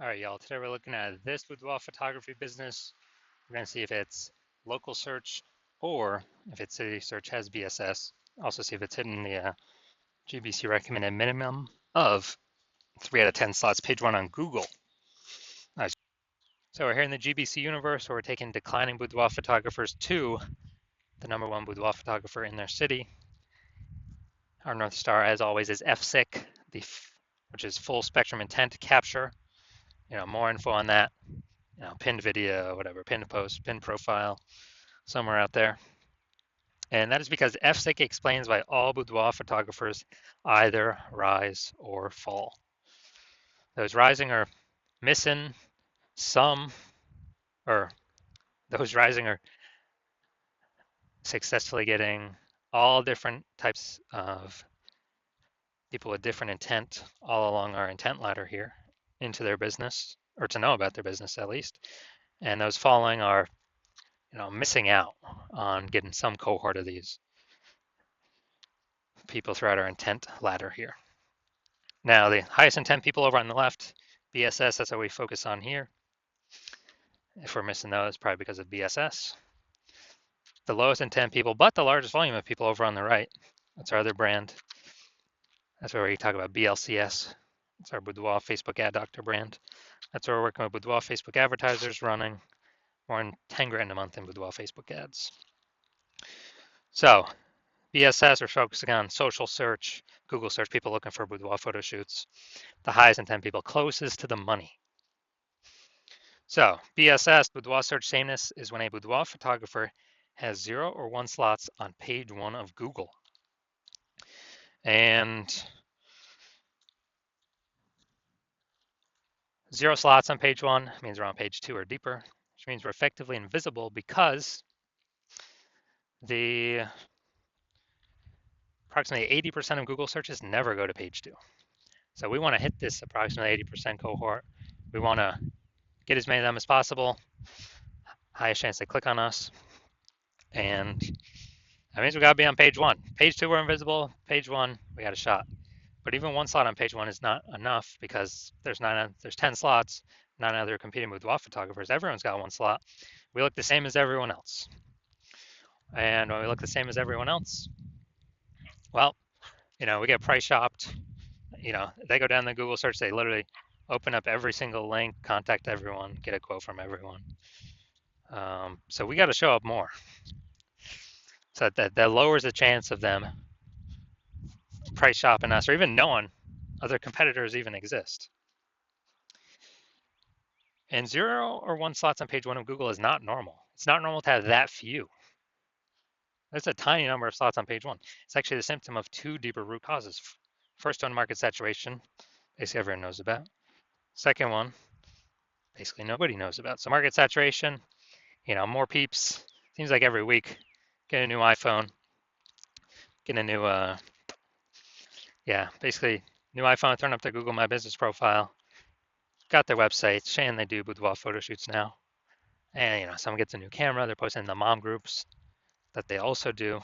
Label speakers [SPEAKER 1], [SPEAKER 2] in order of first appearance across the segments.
[SPEAKER 1] All right, y'all. Today we're looking at this boudoir photography business. We're going to see if it's local search or if its city search has BSS. Also see if it's hitting the GBC recommended minimum of 3 out of 10 slots, page 1 on Google. Nice. So we're here in the GBC universe where we're taking declining boudoir photographers to the #1 boudoir photographer in their city. Our North Star, as always, is FSIC, which is full spectrum intent capture. More info on that. Pinned video, whatever, pinned post, pinned profile, somewhere out there. And that is because FSIC explains why all boudoir photographers either rise or fall. Those rising are missing some, or those rising are successfully getting all different types of people with different intent all along our intent ladder here into their business, or to know about their business at least. And those falling are, missing out on getting some cohort of these people throughout our intent ladder here. Now, the highest intent people over on the left, BSS, that's what we focus on here. If we're missing those, probably because of BSS. The lowest intent people, but the largest volume of people over on the right, that's our other brand. That's where we talk about BLCS. It's our Boudoir Facebook Ad Doctor brand. That's where we're working with Boudoir Facebook advertisers running more than 10 grand a month in Boudoir Facebook ads. So BSS, we're focusing on social search, Google search, people looking for boudoir photo shoots. The highest intent people closest to the money. So BSS, boudoir search sameness, is when a boudoir photographer has 0 or 1 slots on page 1 of Google. And 0 slots on page 1 means we're on page 2 or deeper, which means we're effectively invisible because the approximately 80% of Google searches never go to page 2. So we want to hit this approximately 80% cohort. We want to get as many of them as possible, highest chance they click on us. And that means we got to be on page 1. Page 2, we're invisible. Page 1, we got a shot. But even 1 slot on page 1 is not enough because there's 10 slots, 9 other competing boudoir photographers. Everyone's got 1 slot. We look the same as everyone else. And when we look the same as everyone else, well, we get price shopped. They go down the Google search, they literally open up every single link, contact everyone, get a quote from everyone. So we got to show up more. So that lowers the chance of them price shopping us or even knowing other competitors even exist. And 0 or 1 slots on page 1 of Google is not normal. It's not normal to have that few. That's a tiny number of slots on page 1. It's actually the symptom of 2 deeper root causes. First one, market saturation, basically everyone knows about. Second one, basically nobody knows about. So market saturation, more peeps, seems like every week, get a new iPhone, get a new, basically new iPhone, turn up their Google My Business profile, got their website, saying they do boudoir photo shoots now. And, someone gets a new camera, they're posting in the mom groups that they also do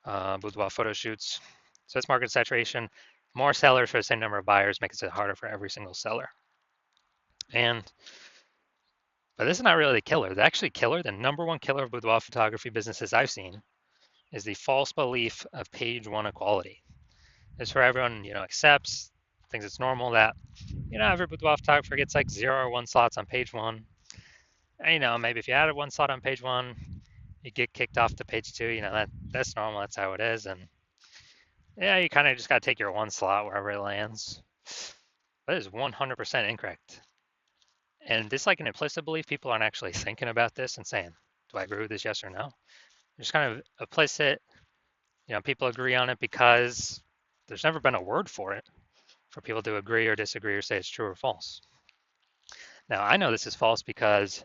[SPEAKER 1] boudoir photo shoots. So it's market saturation. More sellers for the same number of buyers makes it harder for every single seller. But this is not really the killer. The actually killer, the #1 killer of boudoir photography businesses I've seen is the false belief of page 1 equality. It's where everyone, accepts, thinks it's normal that, every boudoir photographer gets like 0 or 1 slots on page 1. And, maybe if you added 1 slot on page 1, you get kicked off to page 2. That's normal. That's how it is. And yeah, you kind of just got to take your 1 slot wherever it lands. That is 100% incorrect. And this like an implicit belief. People aren't actually thinking about this and saying, do I agree with this, yes or no? It's kind of implicit. People agree on it because there's never been a word for it for people to agree or disagree or say it's true or false. Now, I know this is false because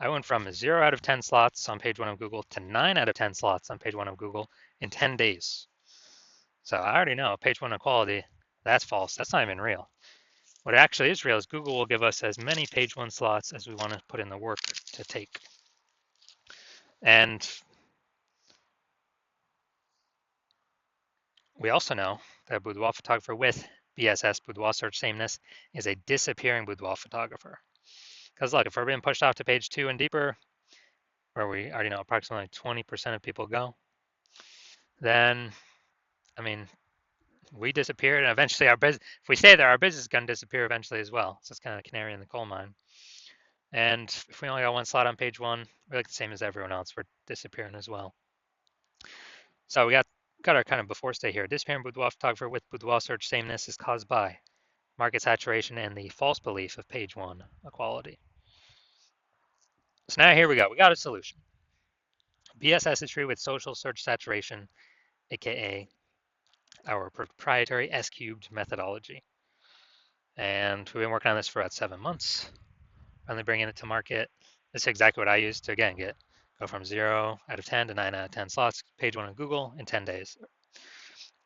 [SPEAKER 1] I went from 0 out of 10 slots on page 1 of Google to 9 out of 10 slots on page 1 of Google in 10 days. So I already know page 1 equality, that's false. That's not even real. What actually is real is Google will give us as many page 1 slots as we want to put in the work to take. And we also know that a boudoir photographer with BSS, boudoir search sameness, is a disappearing boudoir photographer. Because look, if we're being pushed off to page 2 and deeper, where we already know approximately 20% of people go, then, I mean, we disappear, and eventually our business, if we stay there, our business is going to disappear eventually as well. So it's kind of a canary in the coal mine. And if we only got one slot on page 1, we're like the same as everyone else. We're disappearing as well. So we got our kind of before stay here. Disappearing boudoir photographer with boudoir search sameness is caused by market saturation and the false belief of page 1 equality. So now here we go. We got a solution. BSS is true with social search saturation, aka our proprietary S-cubed methodology. And we've been working on this for about 7 months. Finally bringing it to market. This is exactly what I used to, again, go from 0 out of 10 to 9 out of 10 slots, page 1 on Google in 10 days.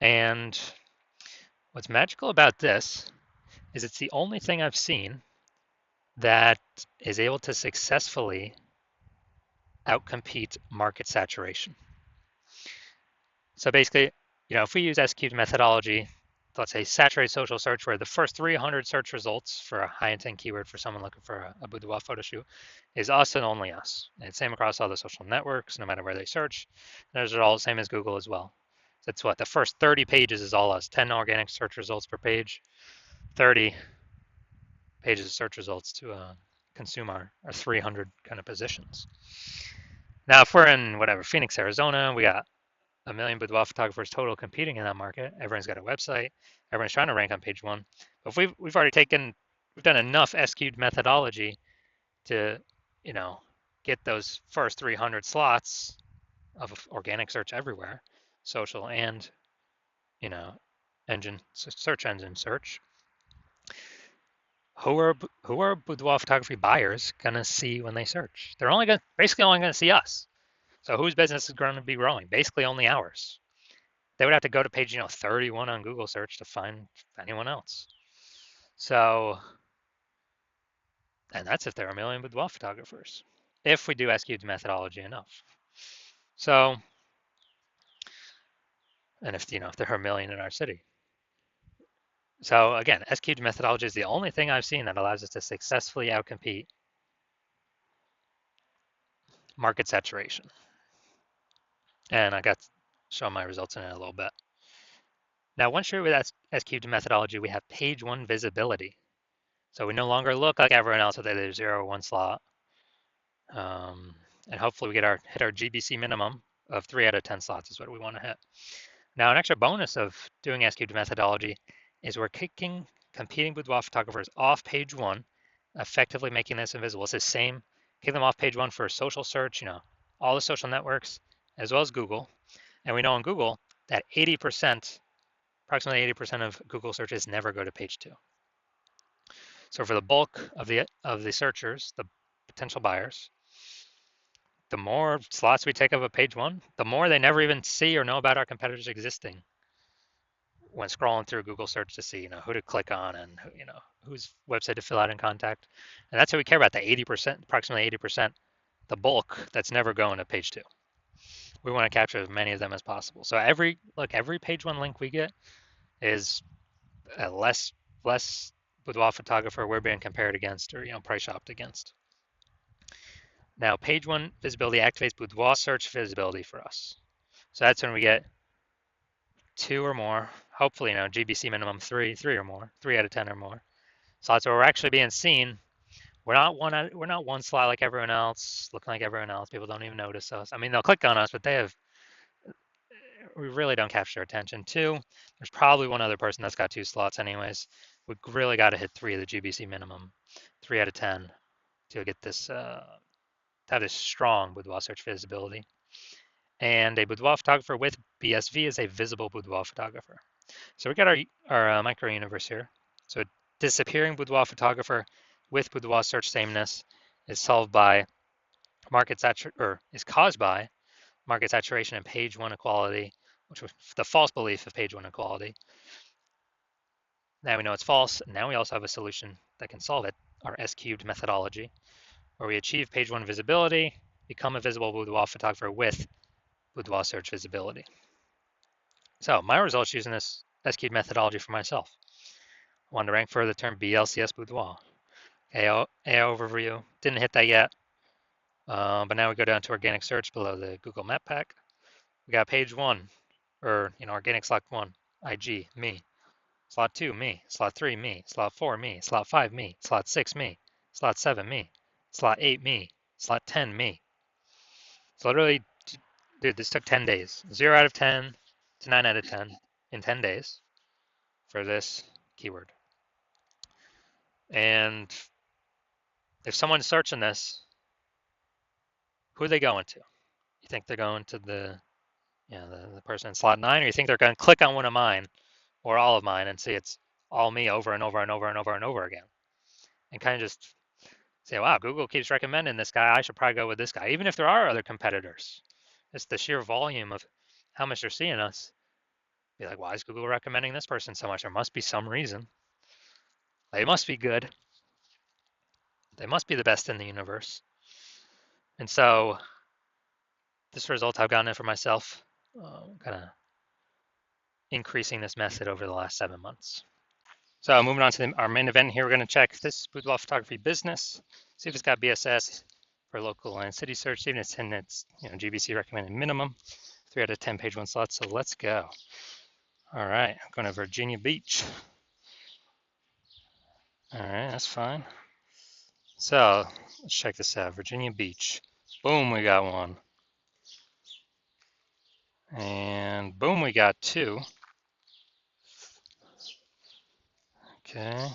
[SPEAKER 1] And what's magical about this is it's the only thing I've seen that is able to successfully outcompete market saturation. So basically, if we use S-cubed methodology, let's say saturated social search, where the first 300 search results for a high intent keyword for someone looking for a boudoir photo shoot is us and only us. And it's same across all the social networks, no matter where they search. Those are all the same as Google as well. That's what the first 30 pages is all us. 10 organic search results per page, 30 pages of search results to consume our 300 kind of positions. Now, if we're in Phoenix, Arizona, we got a million boudoir photographers total competing in that market. Everyone's got a website. Everyone's trying to rank on page 1. But if we've already done enough S-cubed methodology to, get those first 300 slots of organic search everywhere, social and, search engine search. Who are boudoir photography buyers gonna see when they search? They're basically only gonna see us. So whose business is going to be growing? Basically only ours. They would have to go to page 31 on Google search to find anyone else. So, and that's if there are a million boudoir photographers, if we do S-cubed methodology enough. So, and if there are a million in our city. So again, S-cubed methodology is the only thing I've seen that allows us to successfully outcompete market saturation. And I got to show my results in it a little bit. Now, once you're with S-cubed methodology, we have page 1 visibility. So we no longer look like everyone else with either 0 or 1 slot. And hopefully we hit our GBC minimum of 3 out of 10 slots is what we want to hit. Now, an extra bonus of doing S-cubed methodology is we're kicking competing boudoir photographers off page 1, effectively making this invisible. It's the same, kick them off page 1 for social search, all the social networks, as well as Google. And we know on Google that approximately 80% of Google searches never go to page 2. So for the bulk of the searchers, the potential buyers, the more slots we take of a page 1, the more they never even see or know about our competitors existing when scrolling through Google search to see, who to click on and, whose website to fill out and contact. And that's what we care about, the 80%, approximately 80%, the bulk that's never going to page 2. We want to capture as many of them as possible. So every page 1 link we get is a less boudoir photographer we're being compared against or, price shopped against. Now, page 1 visibility activates boudoir search visibility for us. So that's when we get 2 or more, hopefully, GBC minimum 3 or more, 3 out of 10 or more. So that's where we're actually being seen. We're not one slot like everyone else, looking like everyone else. People don't even notice us. I mean, they'll click on us, but we really don't capture their attention. 2, there's probably one other person that's got 2 slots anyways. We really got to hit 3 of the GBC minimum, 3 out of 10 to get this, that is strong boudoir search visibility. And a boudoir photographer with BSV is a visible boudoir photographer. So we got our micro universe here. So disappearing boudoir photographer with boudoir search sameness is solved by is caused by market saturation and page 1 equality, which was the false belief of page 1 equality. Now we know it's false. Now we also have a solution that can solve it, our S-cubed methodology, where we achieve page 1 visibility, become a visible boudoir photographer with boudoir search visibility. So my results using this S-cubed methodology for myself. Wanted to rank for the term BLCS Boudoir. AI overview, didn't hit that yet. But now we go down to organic search below the Google Map Pack. We got page 1, or organic slot 1, IG, me. Slot 2, me. Slot 3, me. Slot 4, me. Slot 5, me. Slot 6, me. Slot 7, me. Slot 8, me. Slot 10, me. So literally, dude, this took 10 days. 0 out of 10 to 9 out of 10 in 10 days for this keyword. And if someone's searching this, who are they going to? You think they're going to the person in slot 9, or you think they're going to click on one of mine or all of mine and see it's all me over and over and over and over and over again, and kind of just say, wow, Google keeps recommending this guy. I should probably go with this guy, even if there are other competitors. It's the sheer volume of how much they're seeing us. Be like, why is Google recommending this person so much? There must be some reason. They must be good. They must be the best in the universe. And so this result I've gotten it for myself, kind of increasing this method over the last 7 months. So moving on to our main event here, we're going to check this Boudoir Photography business, see if it's got BSS for local and city search, see if it's in its GBC recommended minimum, 3 out of 10 page 1 slots. So let's go. All right, I'm going to Virginia Beach. All right, that's fine. So let's check this out. Virginia Beach. Boom, we got one. And boom, we got 2. Okay. All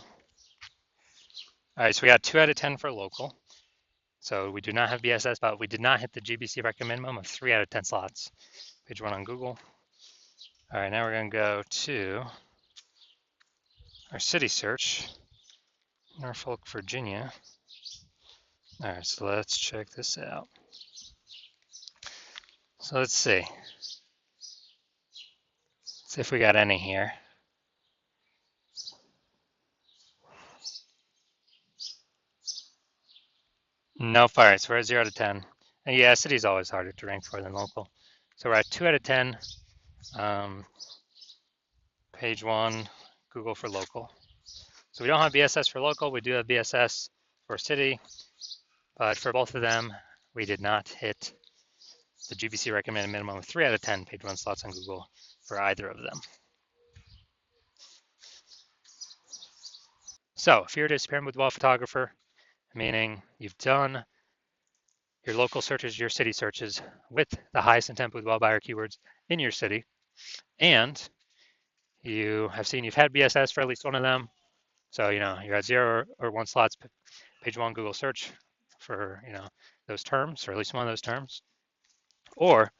[SPEAKER 1] right, so we got 2 out of 10 for local. So we do not have BSS, but we did not hit the GBC recommend minimum of 3 out of 10 slots. Page 1 on Google. All right, now we're going to go to our city search, Norfolk, Virginia. All right, so let's check this out. So let's see. See if we got any here. Nope. All right, so we're at 0 out of 10. And yeah, city's always harder to rank for than local. So we're at 2 out of 10. Page 1, Google for local. So we don't have BSS for local. We do have BSS for city. But for both of them, we did not hit the GBC recommended minimum of 3 out of 10 page 1 slots on Google for either of them. So if you're a disappearing boudoir photographer, meaning you've done your local searches, your city searches with the highest intent boudoir buyer keywords in your city, and you have seen you've had BSS for at least one of them, so you're at 0 or 1 slots page 1 Google search for those terms, or at least one of those terms, or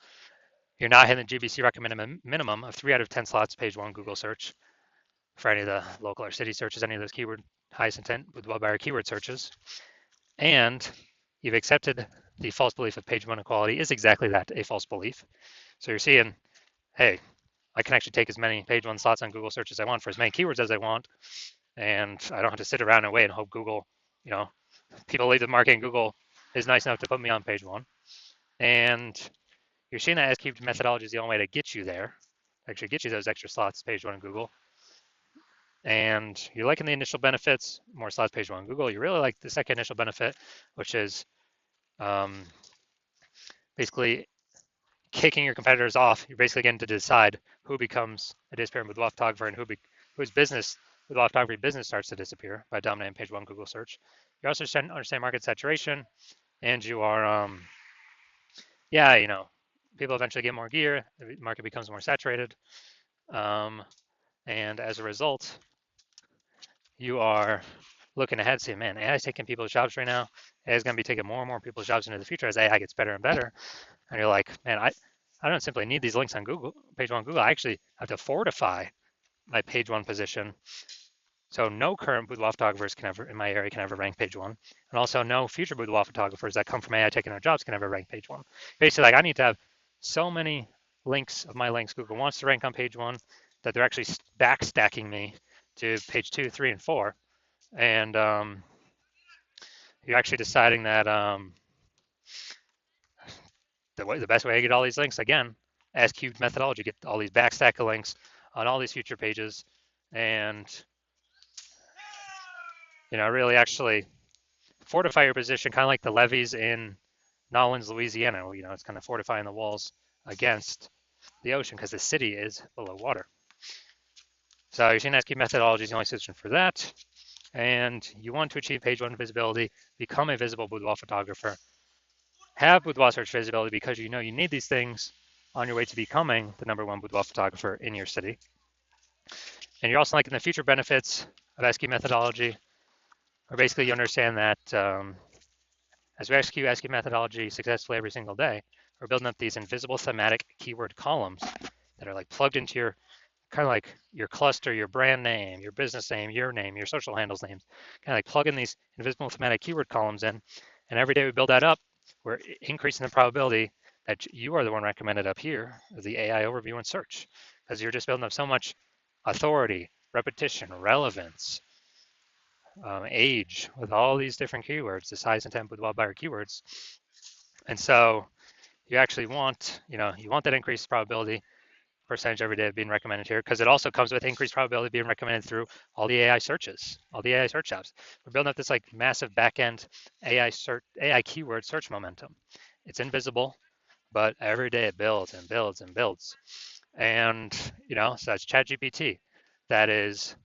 [SPEAKER 1] you're not hitting the GBC recommended minimum of 3 out of 10 slots page 1 Google search for any of the local or city searches, any of those keyword highest intent with buyer keyword searches, and you've accepted the false belief of page 1 equality is exactly that, a false belief. So you're seeing, hey, I can actually take as many page 1 slots on Google search as I want for as many keywords as I want, and I don't have to sit around and wait and hope Google, people leave the market and Google is nice enough to put me on page 1. And you're seeing that S-cubed methodology is the only way to get you there, actually get you those extra slots page 1 in Google. And you're liking the initial benefits, more slots page 1 Google. You really like the second initial benefit, which is basically kicking your competitors off. You're basically getting to decide who becomes a disappearing boudoir photographer and whose business boudoir photography business starts to disappear by dominating page 1 Google search. You also understand market saturation, and you are people eventually get more gear, the market becomes more saturated, and as a result, you are looking ahead, saying, man, AI is taking people's jobs right now. AI is going to be taking more and more people's jobs into the future as AI gets better and better. And you're like, man, I don't simply need these links on Google, page 1 Google. I actually have to fortify my page 1 position. So no current boudoir photographers in my area can ever rank page 1. And also no future boudoir photographers that come from AI taking their jobs can ever rank page 1. Basically, like I need to have so many links of my links Google wants to rank on page 1 that they're actually backstacking me to page 2, 3, and 4. And you're actually deciding that the best way to get all these links, again, S-cubed methodology, get all these backstack of links on all these future pages. And really actually fortify your position, kind of like the levees in Nolens, Louisiana. It's kind of fortifying the walls against the ocean because the city is below water. So you're seeing SQ methodology is the only solution for that. And you want to achieve page one visibility, become a visible boudoir photographer, have boudoir search visibility because you need these things on your way to becoming the #1 boudoir photographer in your city. And you're also liking the future benefits of SQ methodology, or basically you understand that as we execute SQ methodology successfully every single day, we're building up these invisible thematic keyword columns that are like plugged into your kind of like your cluster, your brand name, your business name, your social handles names, kind of like plug in these invisible thematic keyword columns in. And every day we build that up, we're increasing the probability that you are the one recommended up here, the AI overview and search, because you're just building up so much authority, repetition, relevance, age, with all these different keywords, the size, intent, boudoir buyer keywords. And so you actually want, you want that increased probability percentage every day of being recommended here, because it also comes with increased probability of being recommended through all the AI searches, all the AI search apps. We're building up this like massive backend AI keyword search momentum. It's invisible, but every day it builds and builds and builds. And so that's ChatGPT, that is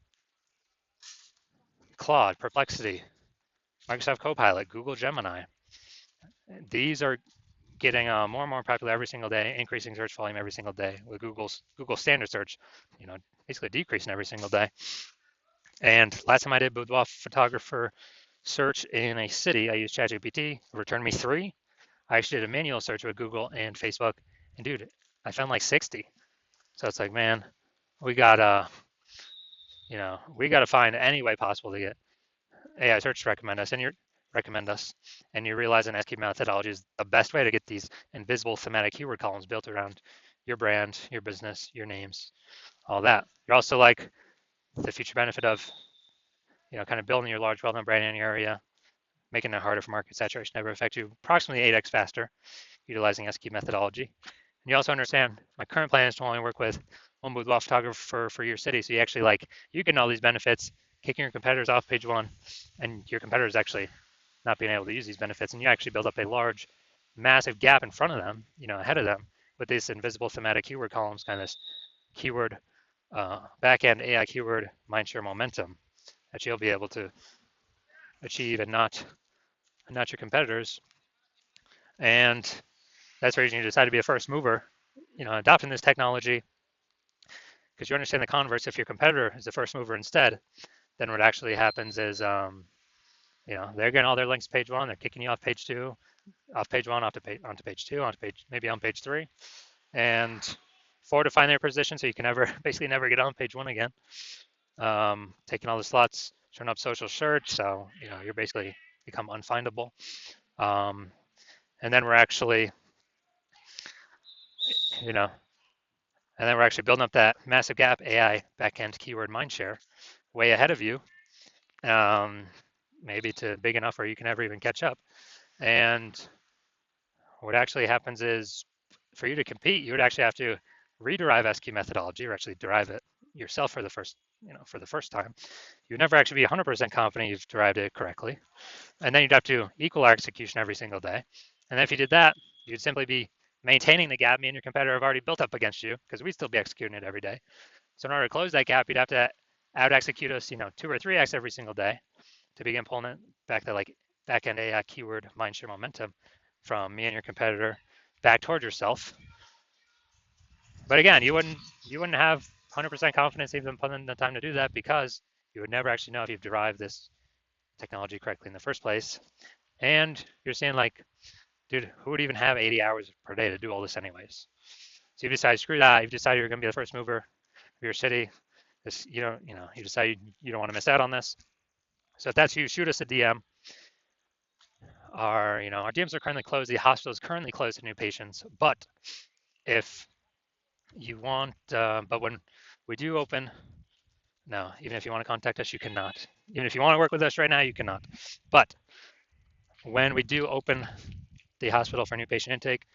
[SPEAKER 1] Claude, Perplexity, Microsoft Copilot, Google Gemini. These are getting more and more popular every single day, increasing search volume every single day, with Google standard search, basically decreasing every single day. And last time I did boudoir photographer search in a city, I used ChatGPT. It returned me 3. I actually did a manual search with Google and Facebook, and dude, I found like 60. So it's like, man, we gotta, we gotta find any way possible to get AI search to recommend us, and you realize an SQ methodology is the best way to get these invisible thematic keyword columns built around your brand, your business, your names, all that. You're also like the future benefit of, kind of building your large, well-known brand in your area, making it harder for market saturation to ever affect you approximately 8x faster, utilizing SQ methodology. And you also understand my current plan is to only work with one boudoir photographer for your city. So you actually you get all these benefits, kicking your competitors off page one, and your competitors actually not being able to use these benefits, and you actually build up a large, massive gap in front of them, ahead of them, with these invisible thematic keyword columns, kind of this keyword back-end AI keyword mindshare momentum that you'll be able to achieve and not your competitors. And that's where you decide to be a first mover, adopting this technology, because you understand the converse. If your competitor is the first mover instead, then what actually happens is, they're getting all their links to page one, they're kicking you off page two, off page one, onto page two, maybe on page three, and fortifying their position so you can basically never get on page one again. Taking all the slots, turn up social search, so you're basically become unfindable. And then we're actually, building up that massive gap AI backend keyword mindshare way ahead of you, maybe to big enough where you can never even catch up. And what actually happens is, for you to compete, you would actually have to rederive SQ methodology, or actually derive it yourself for the first time. You would never actually be 100% confident you've derived it correctly. And then you'd have to equal our execution every single day. And then if you did that, you'd simply be maintaining the gap me and your competitor have already built up against you, because we'd still be executing it every day. So in order to close that gap, you'd have to out execute us, 2 or 3x every single day to begin pulling it back to back-end AI keyword mindshare momentum from me and your competitor back towards yourself. But again, you wouldn't have 100% confidence even putting in the time to do that, because you would never actually know if you've derived this technology correctly in the first place. And you're saying dude, who would even have 80 hours per day to do all this anyways? So you decide, screw that. You've decided you're going to be the first mover of your city. You decide you don't want to miss out on this. So if that's you, shoot us a DM. Our DMs are currently closed. The hospital is currently closed to new patients. But if you want, but when we do open, no, even if you want to contact us, you cannot. Even if you want to work with us right now, you cannot. But when we do open the hospital for new patient intake,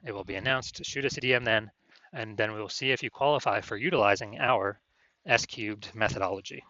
[SPEAKER 1] it will be announced. Shoot us a DM then, and then we will see if you qualify for utilizing our S cubed methodology.